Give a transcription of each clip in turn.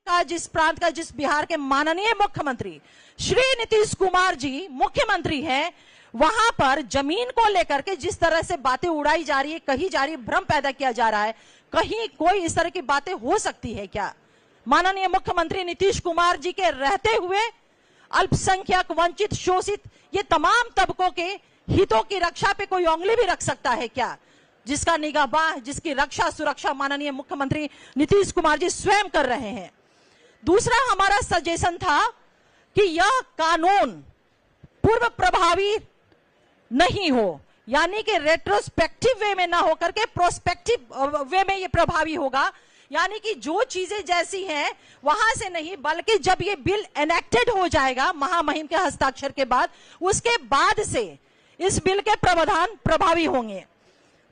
का जिस प्रांत का, जिस बिहार के माननीय मुख्यमंत्री श्री नीतीश कुमार जी मुख्यमंत्री हैं, वहां पर जमीन को लेकर के जिस तरह से बातें उड़ाई जा रही है, कही जा रही है, भ्रम पैदा किया जा रहा है, कहीं कोई इस तरह की बातें हो सकती है क्या? माननीय मुख्यमंत्री नीतीश कुमार जी के रहते हुए अल्पसंख्यक, वंचित, शोषित, ये तमाम तबकों के हितों की रक्षा पे कोई उंगली भी रख सकता है क्या? जिसका निगाहबान, जिसकी रक्षा सुरक्षा माननीय मुख्यमंत्री नीतीश कुमार जी स्वयं कर रहे हैं। दूसरा हमारा सजेशन था कि यह कानून पूर्व प्रभावी नहीं हो, यानी कि रेट्रोस्पेक्टिव वे में ना होकर के प्रोस्पेक्टिव वे में ये प्रभावी होगा, यानी कि जो चीजें जैसी हैं वहां से नहीं, बल्कि जब ये बिल एनेक्टेड हो जाएगा महामहिम के हस्ताक्षर के बाद, उसके बाद से इस बिल के प्रावधान प्रभावी होंगे।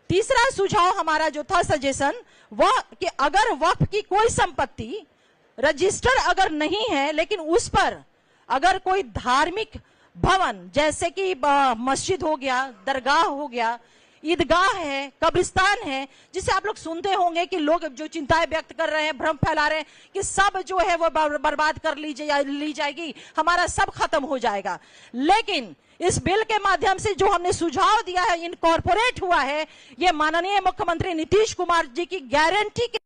तीसरा सुझाव हमारा जो था सजेशन, वह कि अगर वक्फ की कोई संपत्ति रजिस्टर अगर नहीं है, लेकिन उस पर अगर कोई धार्मिक भवन जैसे कि मस्जिद हो गया, दरगाह हो गया, ईदगाह है, कब्रिस्तान है, जिसे आप लोग सुनते होंगे कि लोग जो चिंताएं व्यक्त कर रहे हैं, भ्रम फैला रहे हैं कि सब जो है वो बर्बाद कर ली जाएगी, हमारा सब खत्म हो जाएगा। लेकिन इस बिल के माध्यम से जो हमने सुझाव दिया है, इनकॉर्पोरेट हुआ है, ये माननीय मुख्यमंत्री नीतीश कुमार जी की गारंटी के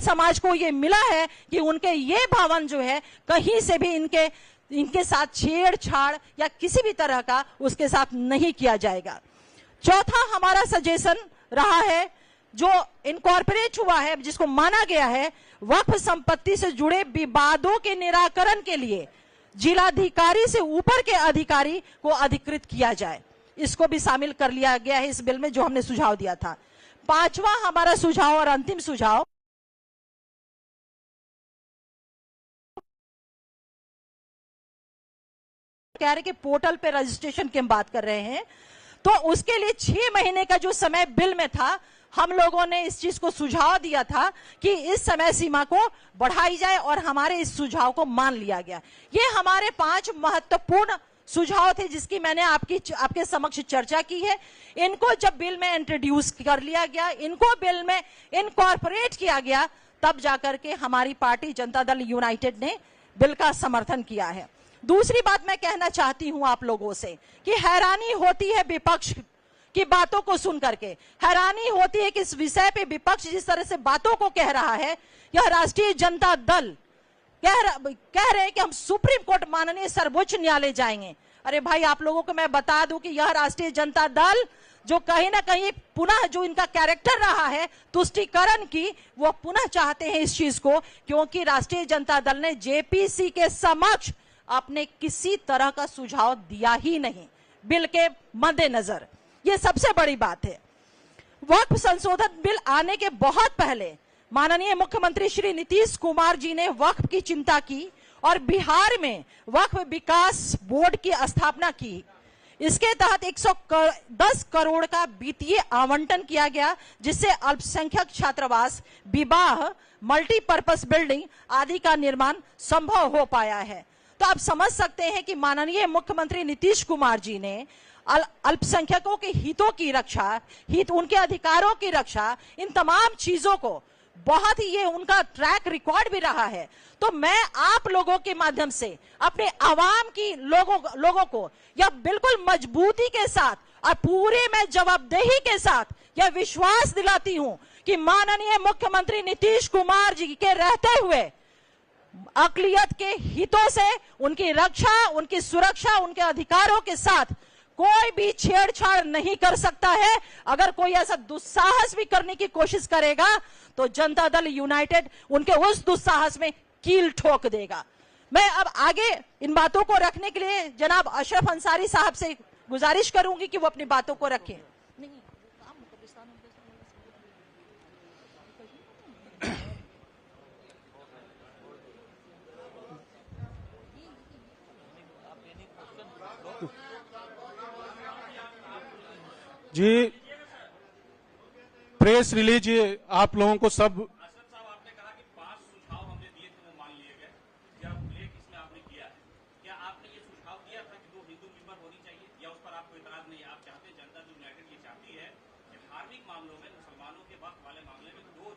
समाज को ये मिला है कि उनके ये भवन जो है कहीं से भी इनके साथ छेड़छाड़ या किसी भी तरह का उसके साथ नहीं किया जाएगा। चौथा हमारा सजेशन रहा है, जो इनकॉर्पोरेट हुआ है, जिसको माना गया है, वक्फ संपत्ति से जुड़े विवादों के निराकरण के लिए जिलाधिकारी से ऊपर के अधिकारी को अधिकृत किया जाए। इसको भी शामिल कर लिया गया है इस बिल में, जो हमने सुझाव दिया था। पांचवा हमारा सुझाव और अंतिम सुझाव, कह रहे कि पोर्टल पे रजिस्ट्रेशन की हम बात कर रहे हैं, तो उसके लिए 6 महीने का जो समय बिल में था, हम लोगों ने इस चीज को सुझाव दिया था कि इस समय सीमा को बढ़ाई जाए, और हमारे इस सुझाव को मान लिया गया। ये हमारे 5 महत्वपूर्ण सुझाव थे जिसकी मैंने आपके समक्ष चर्चा की है। इनको जब बिल में इंट्रोड्यूस कर लिया गया, इनको बिल में इनकॉर्पोरेट किया गया, तब जाकर के हमारी पार्टी जनता दल यूनाइटेड ने बिल का समर्थन किया है। दूसरी बात मैं कहना चाहती हूं आप लोगों से कि हैरानी होती है विपक्ष की बातों को सुन करके, हैरानी होती है कि इस विषय पे विपक्ष जिस तरह से बातों को कह रहा है, यह राष्ट्रीय जनता दल कह रहे हैं कि हम सुप्रीम कोर्ट, माननीय सर्वोच्च न्यायालय जाएंगे। अरे भाई, आप लोगों को मैं बता दूं कि यह राष्ट्रीय जनता दल जो कहीं ना कहीं पुनः जो इनका कैरेक्टर रहा है तुष्टीकरण की, वो पुनः चाहते हैं इस चीज को, क्योंकि राष्ट्रीय जनता दल ने जेपीसी के समक्ष आपने किसी तरह का सुझाव दिया ही नहीं बिल के मद्देनजर। यह सबसे बड़ी बात है। वक्फ संशोधन बिल आने के बहुत पहले माननीय मुख्यमंत्री श्री नीतीश कुमार जी ने वक्फ की चिंता की और बिहार में वक्फ विकास बोर्ड की स्थापना की। इसके तहत 110 करोड़ का वित्तीय आवंटन किया गया, जिससे अल्पसंख्यक छात्रावास, विवाह, मल्टीपर्पज बिल्डिंग आदि का निर्माण संभव हो पाया है। तो आप समझ सकते हैं कि माननीय मुख्यमंत्री नीतीश कुमार जी ने अल्पसंख्यकों के हितों की रक्षा, उनके अधिकारों की रक्षा, इन तमाम चीजों को बहुत ही, ये उनका ट्रैक रिकॉर्ड भी रहा है। तो मैं आप लोगों के माध्यम से अपने आवाम की लोगों को यह बिल्कुल मजबूती के साथ और पूरे में जवाबदेही के साथ यह विश्वास दिलाती हूं कि माननीय मुख्यमंत्री नीतीश कुमार जी के रहते हुए अकलियत के हितों से, उनकी रक्षा, उनकी सुरक्षा, उनके अधिकारों के साथ कोई भी छेड़छाड़ नहीं कर सकता है। अगर कोई ऐसा दुस्साहस भी करने की कोशिश करेगा तो जनता दल यूनाइटेड उनके उस दुस्साहस में कील ठोक देगा। मैं अब आगे इन बातों को रखने के लिए जनाब अशरफ अंसारी साहब से गुजारिश करूंगी कि वो अपनी बातों को रखें। जी, प्रेस रिलीज आप लोगों को सब आपने कहा कि 5 सुझाव हमने दिए थे वो मान लिए गए, क्या उल्लेख इसमें आपने किया है? क्या आपने ये सुझाव दिया था कि 2 हिंदू मेंबर होनी चाहिए, या उस पर आपको इतराज नहीं है? आप चाहते हैं, जनता दल यूनाइटेड ये चाहती है कि धार्मिक मामलों में, मुसलमानों के वक्त वाले मामले में 2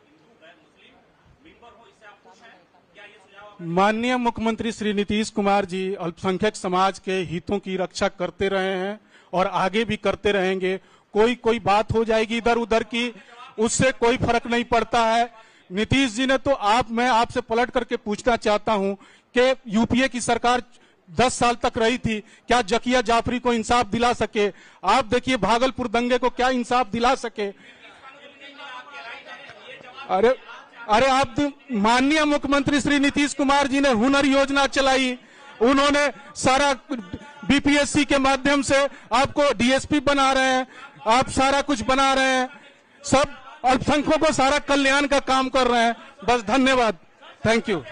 माननीय मुख्यमंत्री श्री नीतीश कुमार जी अल्पसंख्यक समाज के हितों की रक्षा करते रहे हैं और आगे भी करते रहेंगे। कोई बात हो जाएगी इधर उधर की, उससे कोई फर्क नहीं पड़ता है। नीतीश जी ने तो मैं आपसे पलट करके पूछना चाहता हूं कि यूपीए की सरकार 10 साल तक रही थी, क्या जकिया जाफरी को इंसाफ दिला सके? आप देखिए भागलपुर दंगे को क्या इंसाफ दिला सके? अरे आप माननीय मुख्यमंत्री श्री नीतीश कुमार जी ने हुनर योजना चलाई, उन्होंने सारा बीपीएससी के माध्यम से आपको डीएसपी बना रहे हैं, आप सारा कुछ बना रहे हैं, सब अल्पसंख्यकों को सारा कल्याण का काम कर रहे हैं। बस धन्यवाद, थैंक यू।